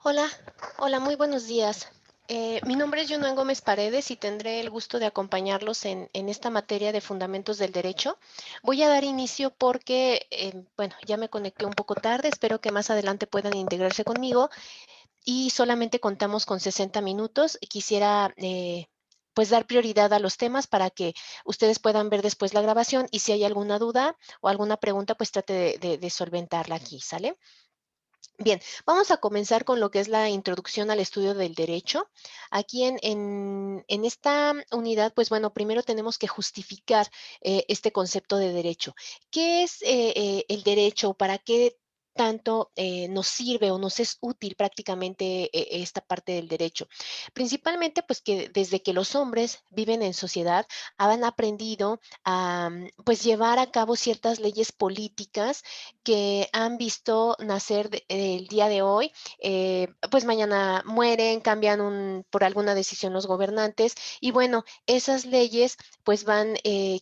Hola, hola, muy buenos días. Mi nombre es Yunuen Gómez Paredes y tendré el gusto de acompañarlos en esta materia de Fundamentos del Derecho. Voy a dar inicio porque, bueno, ya me conecté un poco tarde, espero que más adelante puedan integrarse conmigo y solamente contamos con 60 minutos. Quisiera, pues, dar prioridad a los temas para que ustedes puedan ver después la grabación y si hay alguna duda o alguna pregunta, pues trate de solventarla aquí, ¿sale? Bien, vamos a comenzar con lo que es la introducción al estudio del derecho. Aquí en esta unidad, pues bueno, primero tenemos que justificar este concepto de derecho. ¿Qué es el derecho? ¿Para qué tanto nos sirve o nos es útil prácticamente esta parte del derecho? Principalmente, pues que desde que los hombres viven en sociedad, han aprendido a pues llevar a cabo ciertas leyes políticas que han visto nacer el día de hoy, pues mañana mueren, cambian por alguna decisión los gobernantes y bueno, esas leyes pues van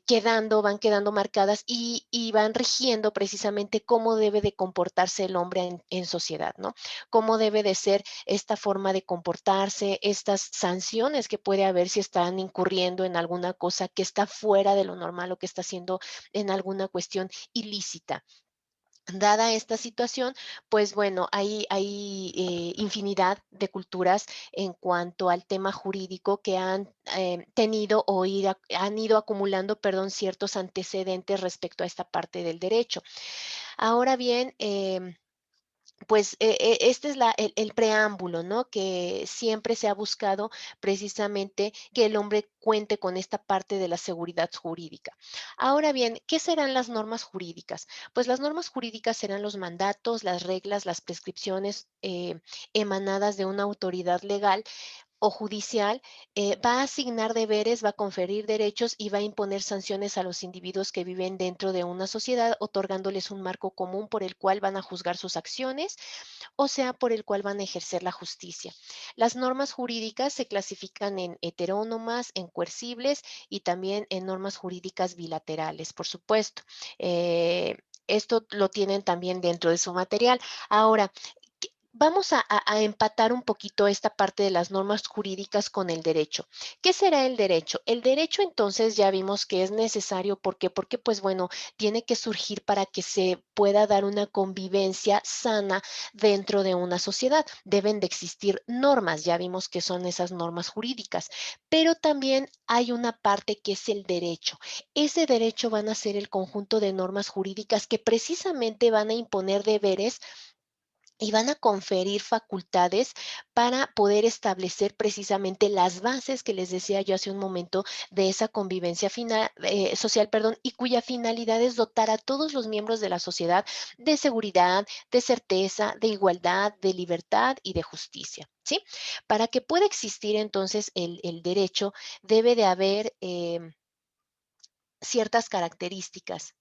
quedando marcadas y van rigiendo precisamente cómo debe de comportarse el hombre en sociedad, ¿no? Cómo debe de ser esta forma de comportarse, estas sanciones que puede haber si están incurriendo en alguna cosa que está fuera de lo normal o que está haciendo en alguna cuestión ilícita. Dada esta situación, pues bueno, hay infinidad de culturas en cuanto al tema jurídico que han tenido o han ido acumulando, perdón, ciertos antecedentes respecto a esta parte del derecho. Ahora bien, pues, este es el preámbulo, ¿no? Que siempre se ha buscado precisamente que el hombre cuente con esta parte de la seguridad jurídica. Ahora bien, ¿qué serán las normas jurídicas? Pues las normas jurídicas serán los mandatos, las reglas, las prescripciones emanadas de una autoridad legal o judicial, va a asignar deberes, va a conferir derechos y va a imponer sanciones a los individuos que viven dentro de una sociedad, otorgándoles un marco común por el cual van a juzgar sus acciones, o sea, por el cual van a ejercer la justicia. Las normas jurídicas se clasifican en heterónomas, en coercibles y también en normas jurídicas bilaterales, por supuesto. Esto lo tienen también dentro de su material. Ahora, vamos a empatar un poquito esta parte de las normas jurídicas con el derecho. ¿Qué será el derecho? El derecho entonces ya vimos que es necesario, ¿por qué? Porque pues bueno, tiene que surgir para que se pueda dar una convivencia sana dentro de una sociedad. Deben de existir normas, ya vimos que son esas normas jurídicas, pero también hay una parte que es el derecho. Ese derecho van a ser el conjunto de normas jurídicas que precisamente van a imponer deberes y van a conferir facultades para poder establecer precisamente las bases que les decía yo hace un momento de esa convivencia social, perdón, y cuya finalidad es dotar a todos los miembros de la sociedad de seguridad, de certeza, de igualdad, de libertad y de justicia. ¿Sí? Para que pueda existir entonces el derecho, debe de haber ciertas características.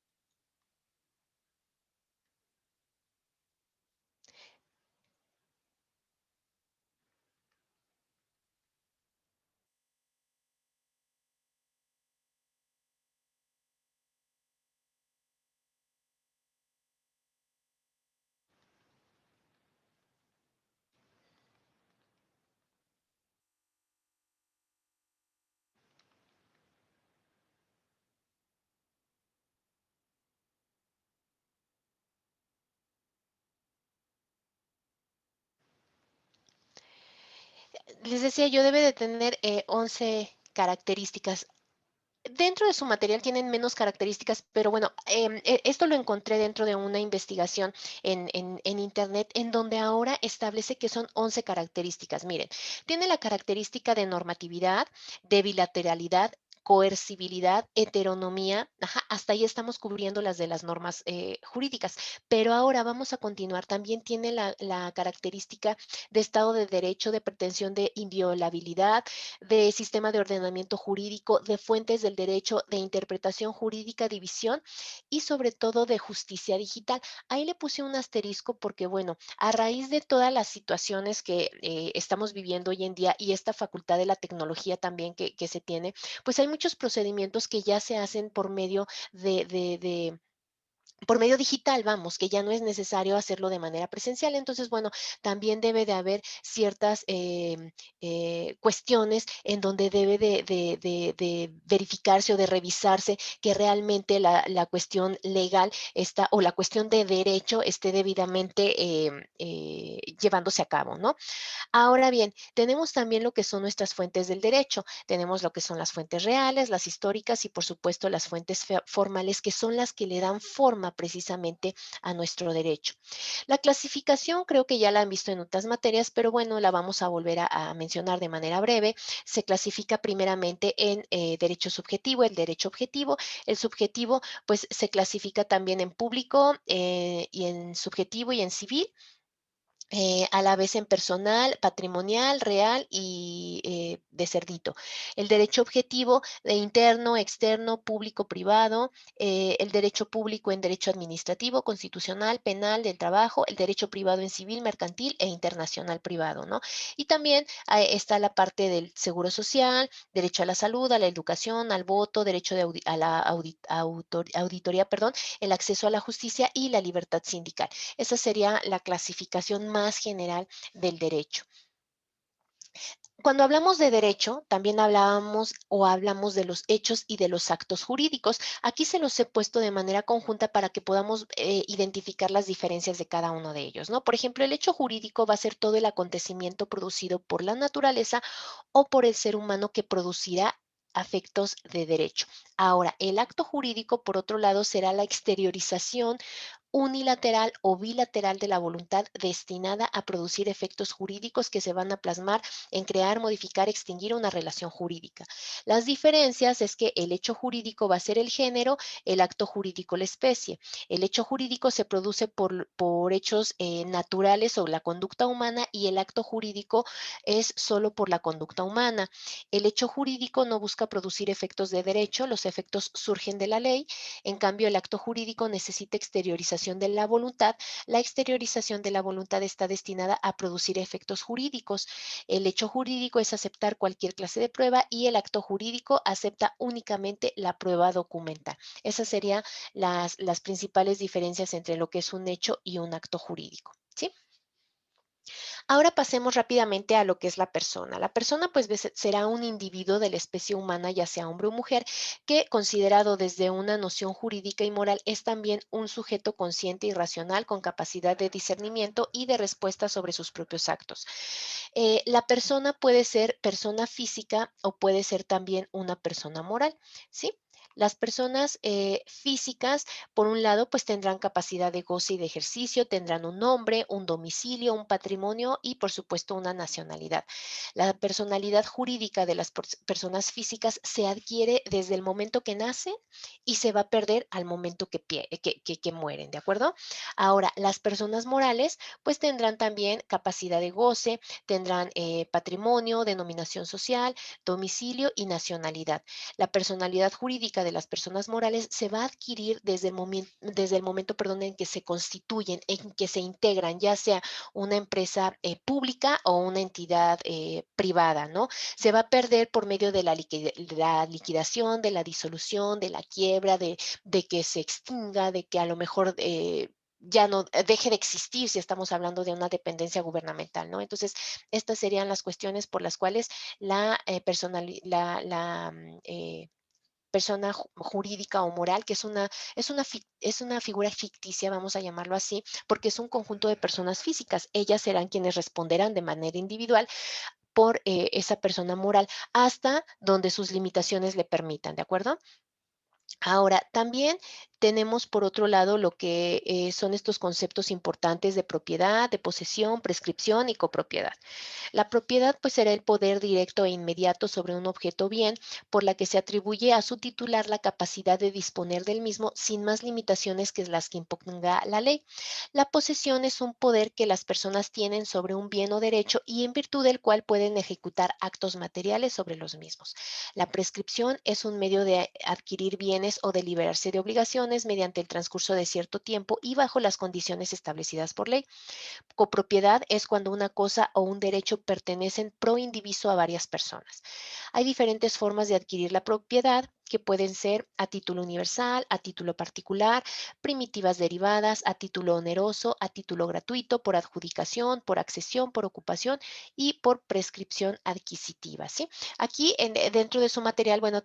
Les decía yo, debe de tener 11 características. Dentro de su material tienen menos características, pero bueno, esto lo encontré dentro de una investigación en Internet, en donde ahora establece que son 11 características. Miren, tiene la característica de normatividad, de bilateralidad, coercibilidad, heteronomía, ajá, hasta ahí estamos cubriendo las de las normas jurídicas, pero ahora vamos a continuar. También tiene la característica de Estado de Derecho, de pretensión de inviolabilidad, de sistema de ordenamiento jurídico, de fuentes del derecho, de interpretación jurídica, división y sobre todo de justicia digital. Ahí le puse un asterisco porque, bueno, a raíz de todas las situaciones que estamos viviendo hoy en día y esta facultad de la tecnología también que se tiene, pues hay muchos procedimientos que ya se hacen por medio de por medio digital, vamos, que ya no es necesario hacerlo de manera presencial. Entonces, bueno, también debe de haber ciertas cuestiones en donde debe de verificarse o de revisarse que realmente la cuestión legal está, o la cuestión de derecho esté debidamente llevándose a cabo, ¿no? Ahora bien, tenemos también lo que son nuestras fuentes del derecho. Tenemos lo que son las fuentes reales, las históricas y por supuesto las fuentes formales, que son las que le dan forma precisamente a nuestro derecho. La clasificación creo que ya la han visto en otras materias, pero bueno, la vamos a volver a mencionar de manera breve. Se clasifica primeramente en derecho subjetivo, el derecho objetivo. El subjetivo pues se clasifica también en público y en subjetivo y en civil, a la vez en personal, patrimonial, real y de cerdito. El derecho objetivo de interno, externo, público, privado, el derecho público en derecho administrativo, constitucional, penal, del trabajo, el derecho privado en civil, mercantil e internacional privado, ¿no? Y también está la parte del seguro social, derecho a la salud, a la educación, al voto, derecho a la auditoría, perdón, el acceso a la justicia y la libertad sindical. Esa sería la clasificación más general del derecho. Cuando hablamos de derecho, también hablábamos o hablamos de los hechos y de los actos jurídicos. Aquí se los he puesto de manera conjunta para que podamos identificar las diferencias de cada uno de ellos, ¿no? Por ejemplo, el hecho jurídico va a ser todo el acontecimiento producido por la naturaleza o por el ser humano que producirá afectos de derecho. Ahora, el acto jurídico, por otro lado, será la exteriorización unilateral o bilateral de la voluntad destinada a producir efectos jurídicos que se van a plasmar en crear, modificar, extinguir una relación jurídica. Las diferencias es que el hecho jurídico va a ser el género, el acto jurídico la especie. El hecho jurídico se produce por hechos naturales o la conducta humana, y el acto jurídico es solo por la conducta humana. El hecho jurídico no busca producir efectos de derecho, los efectos surgen de la ley. En cambio, el acto jurídico necesita exteriorización de la voluntad. La exteriorización de la voluntad está destinada a producir efectos jurídicos. El hecho jurídico es aceptar cualquier clase de prueba, y el acto jurídico acepta únicamente la prueba documental. Esas serían las principales diferencias entre lo que es un hecho y un acto jurídico, ¿sí? Ahora pasemos rápidamente a lo que es la persona. La persona pues será un individuo de la especie humana, ya sea hombre o mujer, que considerado desde una noción jurídica y moral es también un sujeto consciente y racional con capacidad de discernimiento y de respuesta sobre sus propios actos. La persona puede ser persona física o puede ser también una persona moral, ¿sí? Las personas físicas, por un lado, pues tendrán capacidad de goce y de ejercicio, tendrán un nombre, un domicilio, un patrimonio y, por supuesto, una nacionalidad. La personalidad jurídica de las personas físicas se adquiere desde el momento que nacen y se va a perder al momento que mueren, ¿de acuerdo? Ahora, las personas morales, pues tendrán también capacidad de goce, tendrán patrimonio, denominación social, domicilio y nacionalidad. La personalidad jurídica de las personas morales se va a adquirir desde el momento, perdón, en que se constituyen, en que se integran, ya sea una empresa pública o una entidad privada, ¿no? Se va a perder por medio de la liquidación, de la disolución, de la quiebra, de que se extinga, de que a lo mejor ya no deje de existir si estamos hablando de una dependencia gubernamental, ¿no? Entonces, estas serían las cuestiones por las cuales la, persona jurídica o moral, que es una figura ficticia, vamos a llamarlo así, porque es un conjunto de personas físicas. Ellas serán quienes responderán de manera individual por esa persona moral hasta donde sus limitaciones le permitan, ¿de acuerdo? Ahora, también tenemos por otro lado lo que son estos conceptos importantes de propiedad, de posesión, prescripción y copropiedad. La propiedad pues será el poder directo e inmediato sobre un objeto o bien, por la que se atribuye a su titular la capacidad de disponer del mismo sin más limitaciones que las que imponga la ley. La posesión es un poder que las personas tienen sobre un bien o derecho y en virtud del cual pueden ejecutar actos materiales sobre los mismos. La prescripción es un medio de adquirir bienes o de liberarse de obligaciones mediante el transcurso de cierto tiempo y bajo las condiciones establecidas por ley. Copropiedad es cuando una cosa o un derecho pertenecen pro indiviso a varias personas. Hay diferentes formas de adquirir la propiedad, que pueden ser a título universal, a título particular, primitivas derivadas, a título oneroso, a título gratuito, por adjudicación, por accesión, por ocupación y por prescripción adquisitiva, ¿sí? Aquí dentro de su material, bueno,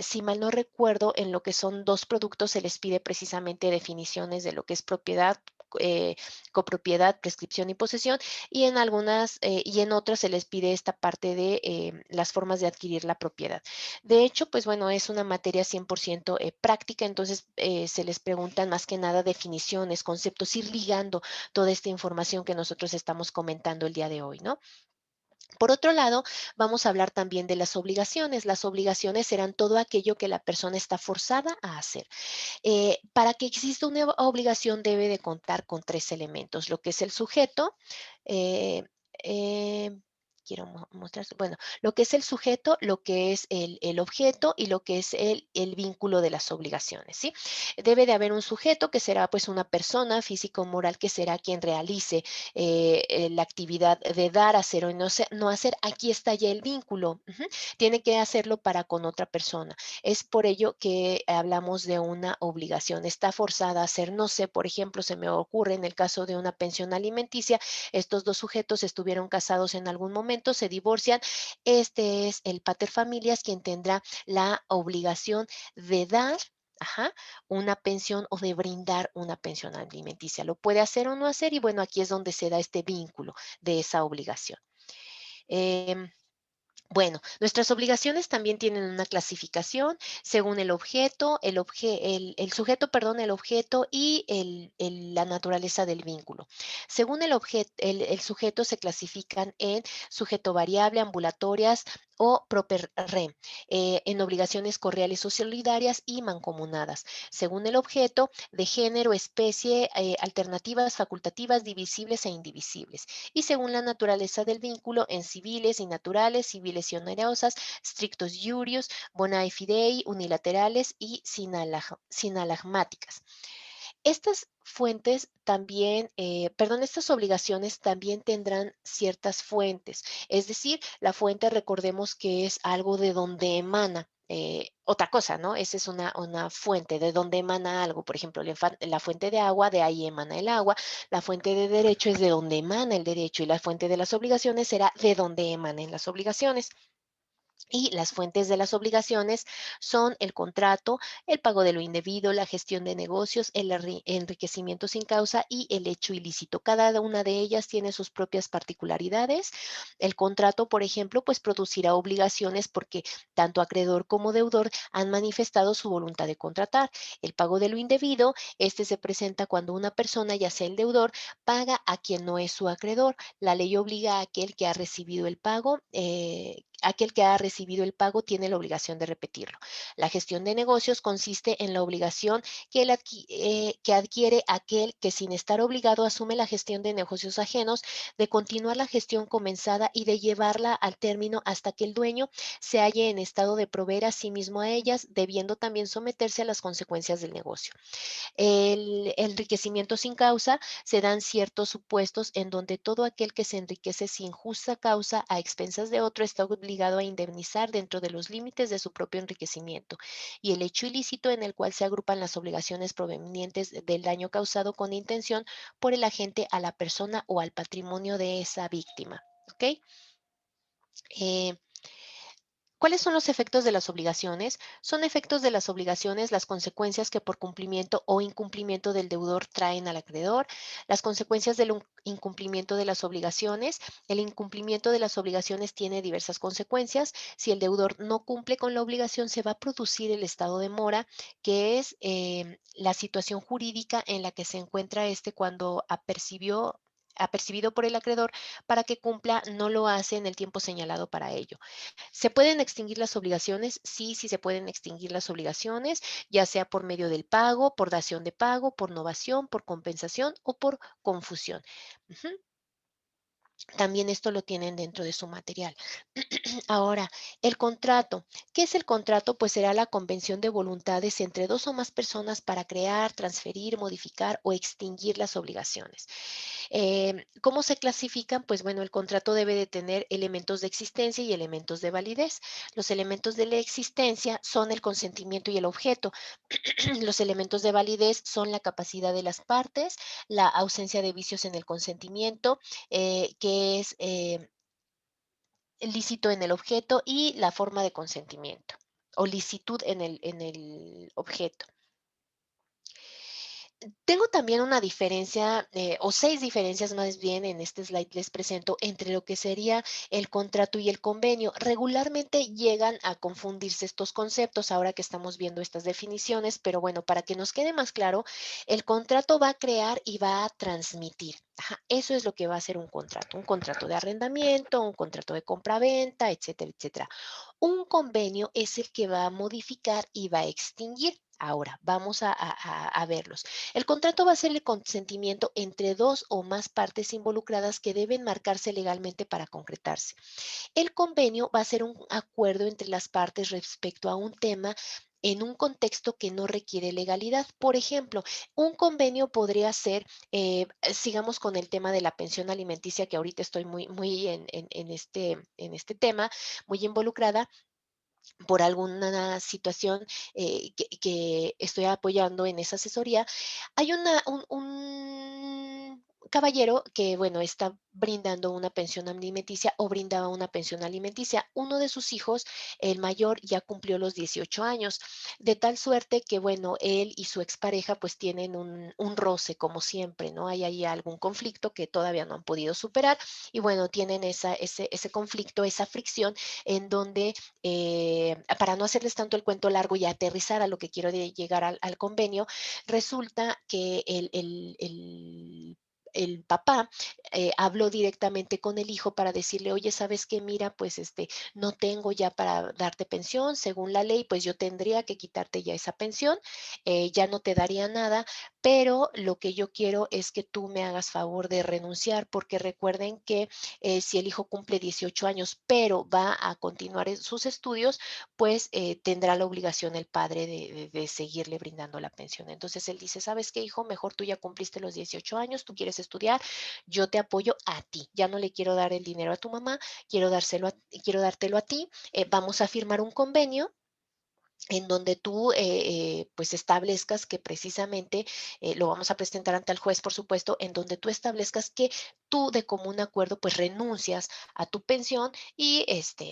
si mal no recuerdo, en lo que son dos productos se les pide precisamente definiciones de lo que es propiedad, eh, copropiedad, prescripción y posesión, y en algunas y en otras se les pide esta parte de las formas de adquirir la propiedad. De hecho, pues bueno, es una materia 100% práctica, entonces se les preguntan más que nada definiciones, conceptos, ir ligando toda esta información que nosotros estamos comentando el día de hoy, ¿no? Por otro lado, vamos a hablar también de las obligaciones. Las obligaciones serán todo aquello que la persona está forzada a hacer. Para que exista una obligación debe de contar con tres elementos, lo que es el sujeto, eh, eh, quiero mostrar, bueno, lo que es el sujeto, lo que es el objeto y lo que es el vínculo de las obligaciones, ¿sí? Debe de haber un sujeto que será pues una persona física o moral que será quien realice la actividad de dar, hacer o no hacer. Aquí está ya el vínculo. Ujú. Tiene que hacerlo para con otra persona. Es por ello que hablamos de una obligación. Está forzada a hacer, no sé, por ejemplo, se me ocurre en el caso de una pensión alimenticia, estos dos sujetos estuvieron casados en algún momento, se divorcian. Este es el pater familias quien tendrá la obligación de dar. Ajá, una pensión o de brindar una pensión alimenticia. Lo puede hacer o no hacer y bueno, aquí es donde se da este vínculo de esa obligación. Em, bueno, nuestras obligaciones también tienen una clasificación según el objeto, el sujeto, perdón, el objeto y la naturaleza del vínculo. Según el sujeto se clasifican en sujeto variable, ambulatorias o proper rem, en obligaciones correales o solidarias y mancomunadas. Según el objeto, de género, especie, alternativas, facultativas, divisibles e indivisibles. Y según la naturaleza del vínculo, en civiles y naturales, civiles y onerosas, strictos iurius, bonae fidei, unilaterales y sinalagmáticas. Estas fuentes también, perdón, estas obligaciones también tendrán ciertas fuentes. Es decir, la fuente recordemos que es algo de donde emana. Otra cosa, ¿no? Esa es una fuente de donde emana algo. Por ejemplo, la fuente de agua, de ahí emana el agua. La fuente de derecho es de donde emana el derecho y la fuente de las obligaciones será de donde emanen las obligaciones. Y las fuentes de las obligaciones son el contrato, el pago de lo indebido, la gestión de negocios, el enriquecimiento sin causa y el hecho ilícito. Cada una de ellas tiene sus propias particularidades. El contrato, por ejemplo, pues producirá obligaciones porque tanto acreedor como deudor han manifestado su voluntad de contratar. El pago de lo indebido, este se presenta cuando una persona, ya sea el deudor, paga a quien no es su acreedor. La ley obliga a aquel que ha recibido el pago, aquel que ha recibido el pago tiene la obligación de repetirlo. La gestión de negocios consiste en la obligación que adquiere aquel que sin estar obligado asume la gestión de negocios ajenos, de continuar la gestión comenzada y de llevarla al término hasta que el dueño se halle en estado de proveer a sí mismo a ellas, debiendo también someterse a las consecuencias del negocio. El enriquecimiento sin causa se dan ciertos supuestos en donde todo aquel que se enriquece sin justa causa a expensas de otro está obligado a indemnizar dentro de los límites de su propio enriquecimiento. Y el hecho ilícito en el cual se agrupan las obligaciones provenientes del daño causado con intención por el agente a la persona o al patrimonio de esa víctima. ¿Ok? Eh, ¿Cuáles son los efectos de las obligaciones? Son efectos de las obligaciones las consecuencias que por cumplimiento o incumplimiento del deudor traen al acreedor, las consecuencias del incumplimiento de las obligaciones. El incumplimiento de las obligaciones tiene diversas consecuencias. Si el deudor no cumple con la obligación, se va a producir el estado de mora, que es la situación jurídica en la que se encuentra este cuando apercibido por el acreedor para que cumpla, no lo hace en el tiempo señalado para ello. ¿Se pueden extinguir las obligaciones? Sí, sí se pueden extinguir las obligaciones, ya sea por medio del pago, por dación de pago, por novación, por compensación o por confusión. Ujú. También esto lo tienen dentro de su material. Ahora, el contrato. ¿Qué es el contrato? Pues será la convención de voluntades entre dos o más personas para crear, transferir, modificar o extinguir las obligaciones. ¿Cómo se clasifican? Pues bueno, el contrato debe de tener elementos de existencia y elementos de validez. Los elementos de la existencia son el consentimiento y el objeto. Los elementos de validez son la capacidad de las partes, la ausencia de vicios en el consentimiento, que es lícito en el objeto, y la forma de consentimiento o licitud en el objeto. Tengo también una diferencia, o 6 diferencias más bien, en este slide les presento, entre lo que sería el contrato y el convenio. Regularmente llegan a confundirse estos conceptos ahora que estamos viendo estas definiciones, pero bueno, para que nos quede más claro, el contrato va a crear y va a transmitir. Ajá, eso es lo que va a ser un contrato de arrendamiento, un contrato de compraventa, etcétera, etcétera. Un convenio es el que va a modificar y va a extinguir. Ahora, vamos a verlos. El contrato va a ser el consentimiento entre dos o más partes involucradas que deben marcarse legalmente para concretarse. El convenio va a ser un acuerdo entre las partes respecto a un tema en un contexto que no requiere legalidad. Por ejemplo, un convenio podría ser, sigamos con el tema de la pensión alimenticia, que ahorita estoy muy en este tema, muy involucrada por alguna situación que estoy apoyando en esa asesoría. Hay un caballero que, bueno, está brindando una pensión alimenticia o brindaba una pensión alimenticia. Uno de sus hijos, el mayor, ya cumplió los 18 años, de tal suerte que, bueno, él y su expareja pues tienen un roce, como siempre, ¿no? Hay ahí algún conflicto que todavía no han podido superar y, bueno, tienen ese conflicto, esa fricción en donde para no hacerles tanto el cuento largo y aterrizar a lo que quiero llegar al convenio, resulta que el papá habló directamente con el hijo para decirle, oye, ¿sabes qué? Mira, pues no tengo ya para darte pensión, según la ley, pues yo tendría que quitarte ya esa pensión, ya no te daría nada, pero lo que yo quiero es que tú me hagas favor de renunciar, porque recuerden que si el hijo cumple 18 años, pero va a continuar en sus estudios, pues tendrá la obligación el padre de seguirle brindando la pensión. Entonces él dice, ¿sabes qué, hijo? Mejor tú ya cumpliste los 18 años, tú quieres estudiar, yo te apoyo a ti. Ya no le quiero dar el dinero a tu mamá, quiero dártelo a ti. Vamos a firmar un convenio en donde tú pues establezcas que precisamente, lo vamos a presentar ante el juez, por supuesto, en donde tú establezcas que tú de común acuerdo pues renuncias a tu pensión y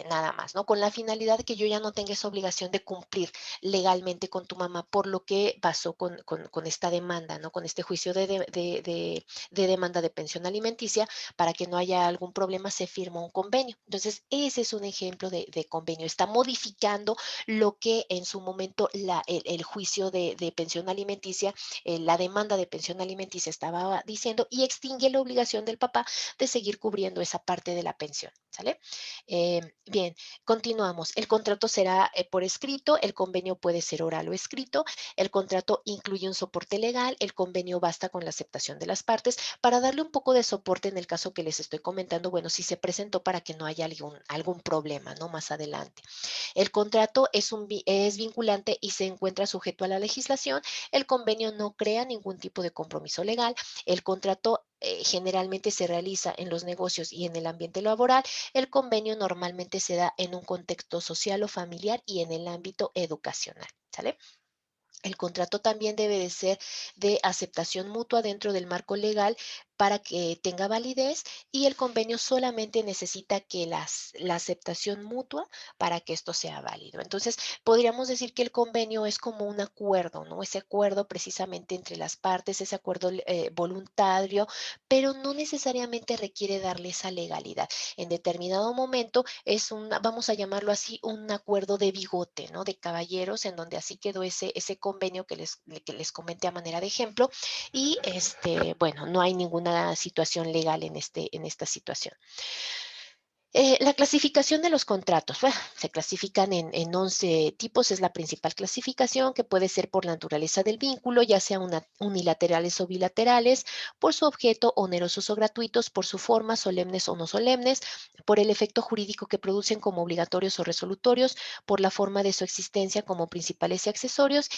nada más, ¿no? Con la finalidad de que yo ya no tenga esa obligación de cumplir legalmente con tu mamá por lo que pasó con esta demanda, ¿no? Con este juicio de demanda de pensión alimenticia, para que no haya algún problema, se firma un convenio. Entonces, ese es un ejemplo de convenio. Está modificando lo que en su momento el juicio de pensión alimenticia, la demanda de pensión alimenticia estaba diciendo, y extingue la obligación del papá de seguir cubriendo esa parte de la pensión. ¿Sale? Bien, continuamos. El contrato será por escrito, el convenio puede ser oral o escrito, el contrato incluye un soporte legal, el convenio basta con la aceptación de las partes. Para darle un poco de soporte en el caso que les estoy comentando, bueno, si se presentó para que no haya algún problema, ¿no? Más adelante. El contrato es vinculante y se encuentra sujeto a la legislación. El convenio no crea ningún tipo de compromiso legal. El contrato generalmente se realiza en los negocios y en el ambiente laboral. El convenio normalmente se da en un contexto social o familiar y en el ámbito educacional. ¿Sale? El contrato también debe de ser de aceptación mutua dentro del marco legal para que tenga validez, y el convenio solamente necesita que la aceptación mutua para que esto sea válido. Entonces, podríamos decir que el convenio es como un acuerdo, ¿no? Ese acuerdo precisamente entre las partes, ese acuerdo voluntario, pero no necesariamente requiere darle esa legalidad. En determinado momento es vamos a llamarlo así, un acuerdo de bigote, ¿no? De caballeros, en donde así quedó ese convenio que les comenté a manera de ejemplo, y bueno, no hay ninguna situación legal en esta situación. La clasificación de los contratos, bueno, se clasifican en 11 tipos, es la principal clasificación que puede ser por la naturaleza del vínculo, ya sea unilaterales o bilaterales, por su objeto, onerosos o gratuitos, por su forma, solemnes o no solemnes, por el efecto jurídico que producen como obligatorios o resolutorios, por la forma de su existencia como principales y accesorios,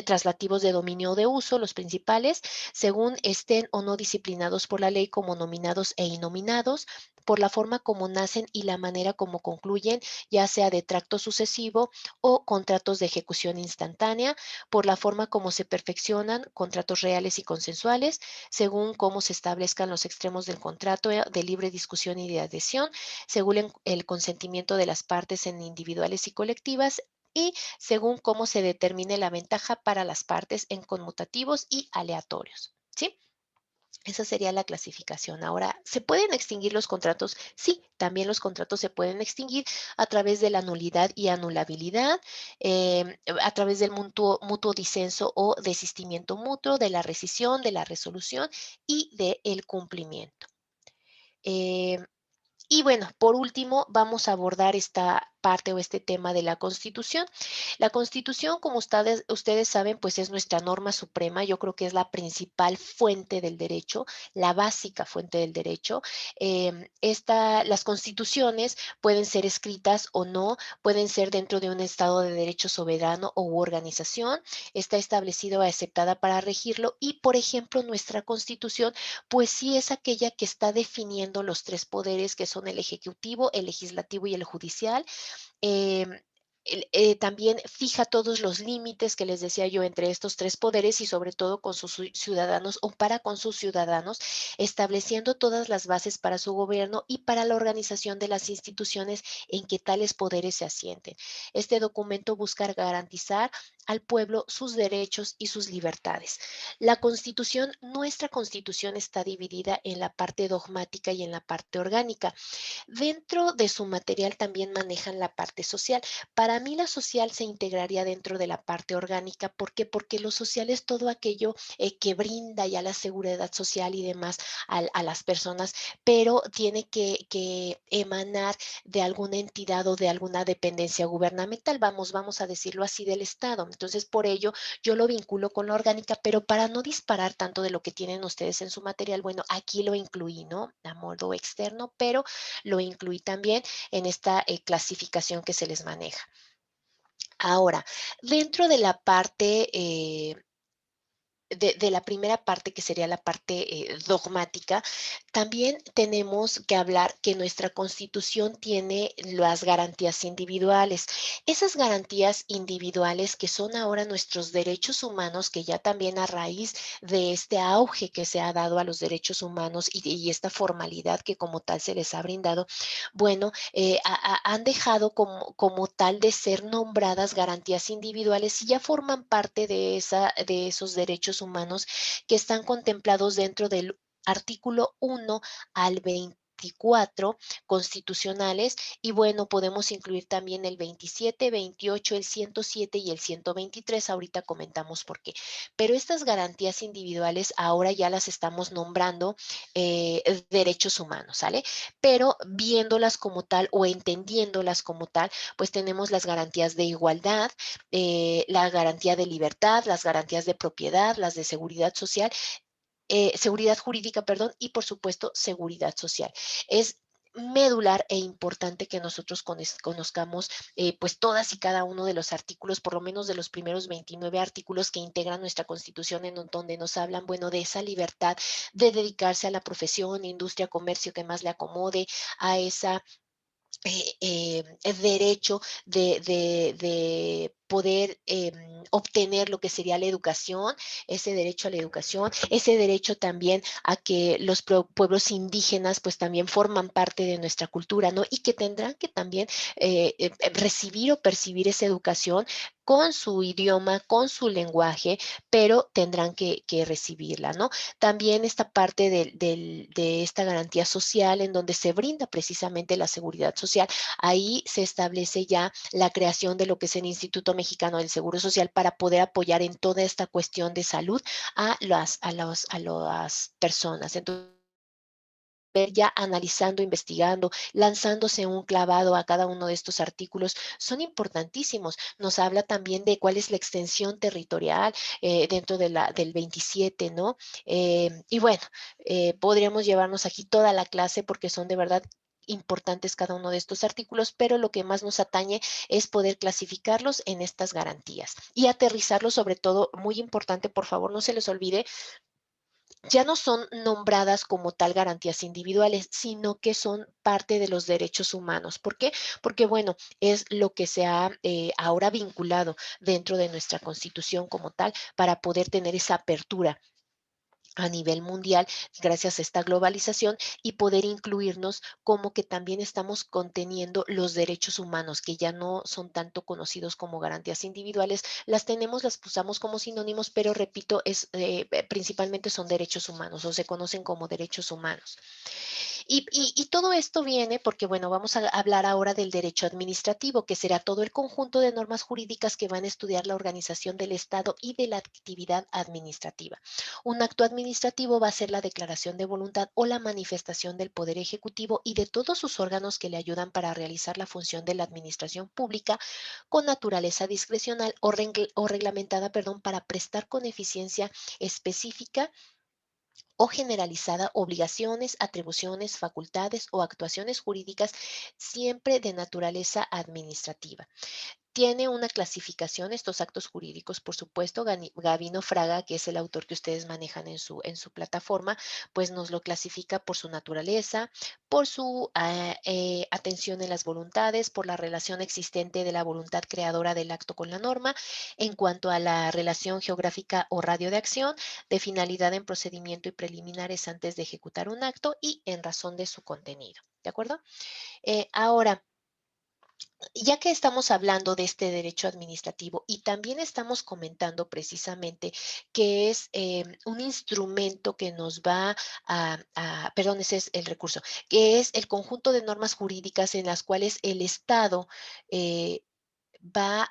traslativos de dominio o de uso, los principales, según estén o no disciplinados por la ley como nominados e innominados, por la forma como nacen y la manera como concluyen, ya sea de tracto sucesivo o contratos de ejecución instantánea, por la forma como se perfeccionan, contratos reales y consensuales, según cómo se establezcan los extremos del contrato de libre discusión y de adhesión, según el consentimiento de las partes en individuales y colectivas, y según cómo se determine la ventaja para las partes en conmutativos y aleatorios. ¿Sí? Esa sería la clasificación. Ahora, ¿se pueden extinguir los contratos? Sí, también los contratos se pueden extinguir a través de la nulidad y anulabilidad, a través del mutuo disenso o desistimiento mutuo, de la rescisión, de la resolución y del cumplimiento. Eh, y bueno, por último, vamos a abordar esta parte o este tema de la Constitución. La Constitución, como ustedes saben, pues es nuestra norma suprema. Yo creo que es la principal fuente del derecho, la básica fuente del derecho. Las constituciones pueden ser escritas o no, pueden ser dentro de un Estado de derecho soberano u organización. Está establecido o aceptada para regirlo y, por ejemplo, nuestra Constitución pues sí es aquella que está definiendo los tres poderes que son el ejecutivo, el legislativo y el judicial. Em, también fija todos los límites que les decía yo entre estos tres poderes y sobre todo con sus ciudadanos o para con sus ciudadanos, estableciendo todas las bases para su gobierno y para la organización de las instituciones en que tales poderes se asienten. Este documento busca garantizar al pueblo sus derechos y sus libertades. La Constitución, nuestra Constitución está dividida en la parte dogmática y en la parte orgánica. Dentro de su material también manejan la parte social. Para mí la social se integraría dentro de la parte orgánica. ¿Por qué? Porque lo social es todo aquello que brinda ya la seguridad social y demás a las personas, pero tiene que emanar de alguna entidad o de alguna dependencia gubernamental, vamos a decirlo así, del Estado. Entonces, por ello, yo lo vinculo con la orgánica, pero para no disparar tanto de lo que tienen ustedes en su material, bueno, aquí lo incluí, ¿no? A modo externo, pero lo incluí también en esta clasificación que se les maneja. Ahora, dentro de la parte de la primera parte, que sería la parte dogmática, también tenemos que hablar que nuestra Constitución tiene las garantías individuales. Esas garantías individuales que son ahora nuestros derechos humanos, que ya también a raíz de este auge que se ha dado a los derechos humanos y esta formalidad que como tal se les ha brindado, bueno, han dejado como tal de ser nombradas garantías individuales y ya forman parte de esos derechos humanos que están contemplados dentro del artículo 1 al 24 constitucionales y bueno, podemos incluir también el 27, 28, el 107 y el 123, ahorita comentamos por qué. Pero estas garantías individuales ahora ya las estamos nombrando derechos humanos, ¿sale? Pero viéndolas como tal o entendiéndolas como tal, pues tenemos las garantías de igualdad, la garantía de libertad, las garantías de propiedad, las de seguridad jurídica, perdón, y por supuesto seguridad social. Es medular e importante que nosotros conozcamos pues todas y cada uno de los artículos, por lo menos de los primeros 29 artículos que integran nuestra Constitución, en donde nos hablan, bueno, de esa libertad de dedicarse a la profesión, industria, comercio que más le acomode, a esa derecho de poder obtener lo que sería la educación, ese derecho a la educación, ese derecho también a que los pueblos indígenas pues también forman parte de nuestra cultura, ¿no? Y que tendrán que también recibir o percibir esa educación con su idioma, con su lenguaje, pero tendrán que recibirla, ¿no? También esta parte de esta garantía social en donde se brinda precisamente la seguridad social. Ahí se establece ya la creación de lo que es el Instituto Mexicano del Seguro Social para poder apoyar en toda esta cuestión de salud a las personas. Entonces, ya analizando, investigando, lanzándose un clavado a cada uno de estos artículos, son importantísimos. Nos habla también de cuál es la extensión territorial dentro de del 27, ¿no? Y bueno, podríamos llevarnos aquí toda la clase porque son de verdad importantes cada uno de estos artículos, pero lo que más nos atañe es poder clasificarlos en estas garantías y aterrizarlos, sobre todo, muy importante, por favor, no se les olvide, ya no son nombradas como tal garantías individuales, sino que son parte de los derechos humanos. ¿Por qué? Porque, bueno, es lo que se ha ahora vinculado dentro de nuestra Constitución como tal para poder tener esa apertura a nivel mundial gracias a esta globalización y poder incluirnos como que también estamos conteniendo los derechos humanos que ya no son tanto conocidos como garantías individuales, las tenemos, las usamos como sinónimos, pero repito, principalmente son derechos humanos o se conocen como derechos humanos. Y todo esto viene porque, bueno, vamos a hablar ahora del derecho administrativo, que será todo el conjunto de normas jurídicas que van a estudiar la organización del Estado y de la actividad administrativa. Un acto administrativo va a ser la declaración de voluntad o la manifestación del Poder Ejecutivo y de todos sus órganos que le ayudan para realizar la función de la administración pública con naturaleza discrecional o reglamentada, perdón, para prestar con eficiencia específica o generalizada obligaciones, atribuciones, facultades o actuaciones jurídicas siempre de naturaleza administrativa. Tiene una clasificación, estos actos jurídicos, por supuesto, Gavino Fraga, que es el autor que ustedes manejan en su plataforma, pues nos lo clasifica por su naturaleza, por su atención en las voluntades, por la relación existente de la voluntad creadora del acto con la norma, en cuanto a la relación geográfica o radio de acción, de finalidad en procedimiento y preliminares antes de ejecutar un acto y en razón de su contenido. ¿De acuerdo? Ahora, ya que estamos hablando de este derecho administrativo y también estamos comentando precisamente que es un instrumento que nos va perdón, ese es el recurso, que es el conjunto de normas jurídicas en las cuales el Estado eh, va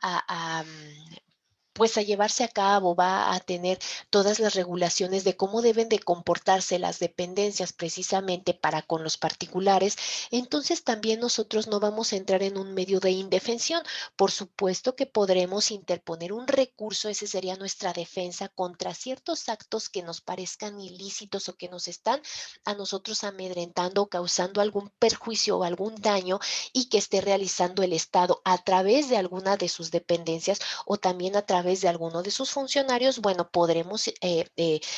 pues a llevarse a cabo, va a tener todas las regulaciones de cómo deben de comportarse las dependencias precisamente para con los particulares, entonces también nosotros no vamos a entrar en un medio de indefensión. Por supuesto que podremos interponer un recurso, ese sería nuestra defensa contra ciertos actos que nos parezcan ilícitos o que nos están a nosotros amedrentando o causando algún perjuicio o algún daño y que esté realizando el Estado a través de alguna de sus dependencias o también a través de alguno de sus funcionarios, bueno, podremos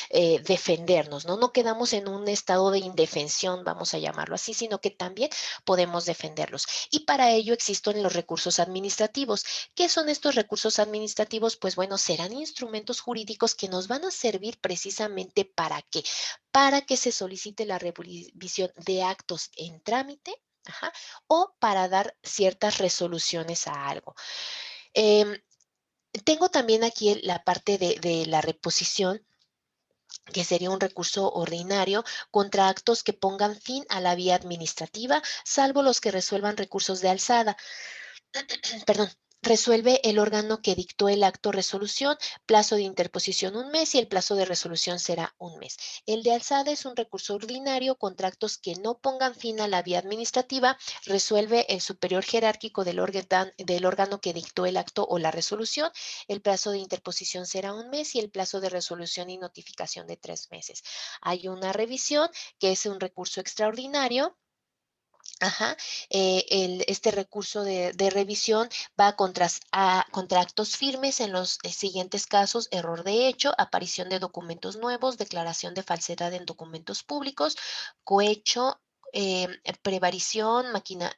defendernos, ¿no? No quedamos en un estado de indefensión, vamos a llamarlo así, sino que también podemos defenderlos. Y para ello existen los recursos administrativos. ¿Qué son estos recursos administrativos? Pues bueno, serán instrumentos jurídicos que nos van a servir precisamente para qué? Para que se solicite la revisión de actos en trámite, ajá, o para dar ciertas resoluciones a algo. Eh, Tengo también aquí la parte de la reposición, que sería un recurso ordinario contra actos que pongan fin a la vía administrativa, salvo los que resuelvan recursos de alzada. Perdón, resuelve el órgano que dictó el acto resolución, plazo de interposición un mes y el plazo de resolución será un mes. El de alzada es un recurso ordinario contra actos que no pongan fin a la vía administrativa, resuelve el superior jerárquico del órgano que dictó el acto o la resolución, el plazo de interposición será un mes y el plazo de resolución y notificación de 3 meses. Hay una revisión que es un recurso extraordinario. Ajá, este recurso de revisión va contra actos firmes en los siguientes casos: error de hecho, aparición de documentos nuevos, declaración de falsedad en documentos públicos, cohecho, prevarición,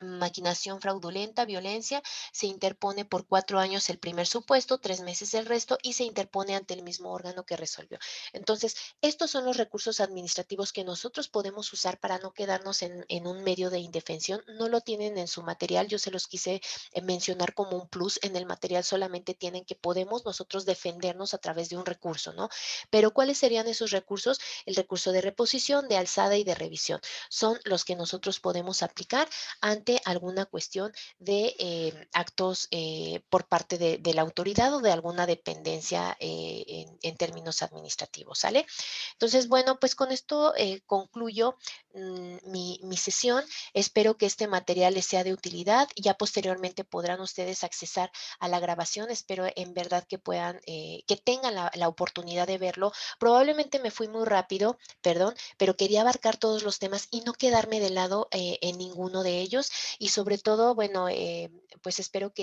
maquinación fraudulenta, violencia. Se interpone por 4 años el primer supuesto, 3 meses el resto y se interpone ante el mismo órgano que resolvió. Entonces, estos son los recursos administrativos que nosotros podemos usar para no quedarnos en un medio de indefensión. No lo tienen en su material, yo se los quise mencionar como un plus. En el material solamente tienen que podemos nosotros defendernos a través de un recurso, ¿no? Pero ¿cuáles serían esos recursos? El recurso de reposición, de alzada y de revisión. Son los que nosotros podemos aplicar ante alguna cuestión de actos por parte de la autoridad o de alguna dependencia en términos administrativos, ¿sale? Entonces, bueno, pues con esto concluyo mi sesión. Espero que este material les sea de utilidad. Ya posteriormente podrán ustedes accesar a la grabación. Espero en verdad que puedan, que tengan la oportunidad de verlo. Probablemente me fui muy rápido, perdón, pero quería abarcar todos los temas y no quedarme de lado en ninguno de ellos. Y sobre todo, bueno, pues espero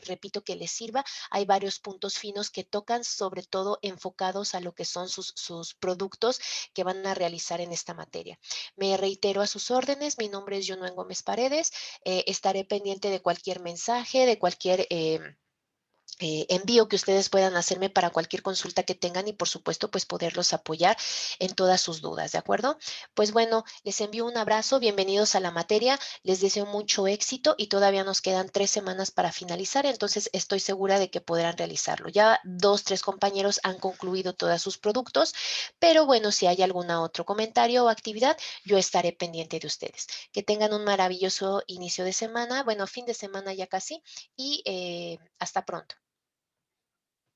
repito, que les sirva. Hay varios puntos finos que tocan, sobre todo enfocados a lo que son sus productos que van a realizar en esta materia. Me reitero a sus órdenes. Mi nombre es Yunuen Gómez Paredes. Estaré pendiente de cualquier mensaje, de cualquier envío que ustedes puedan hacerme para cualquier consulta que tengan y por supuesto pues poderlos apoyar en todas sus dudas, ¿de acuerdo? Pues bueno, les envío un abrazo, bienvenidos a la materia, les deseo mucho éxito y todavía nos quedan 3 semanas para finalizar, entonces estoy segura de que podrán realizarlo. Ya 2, 3 compañeros han concluido todos sus productos, pero bueno, si hay algún otro comentario o actividad, yo estaré pendiente de ustedes. Que tengan un maravilloso inicio de semana, bueno, fin de semana ya casi y hasta pronto.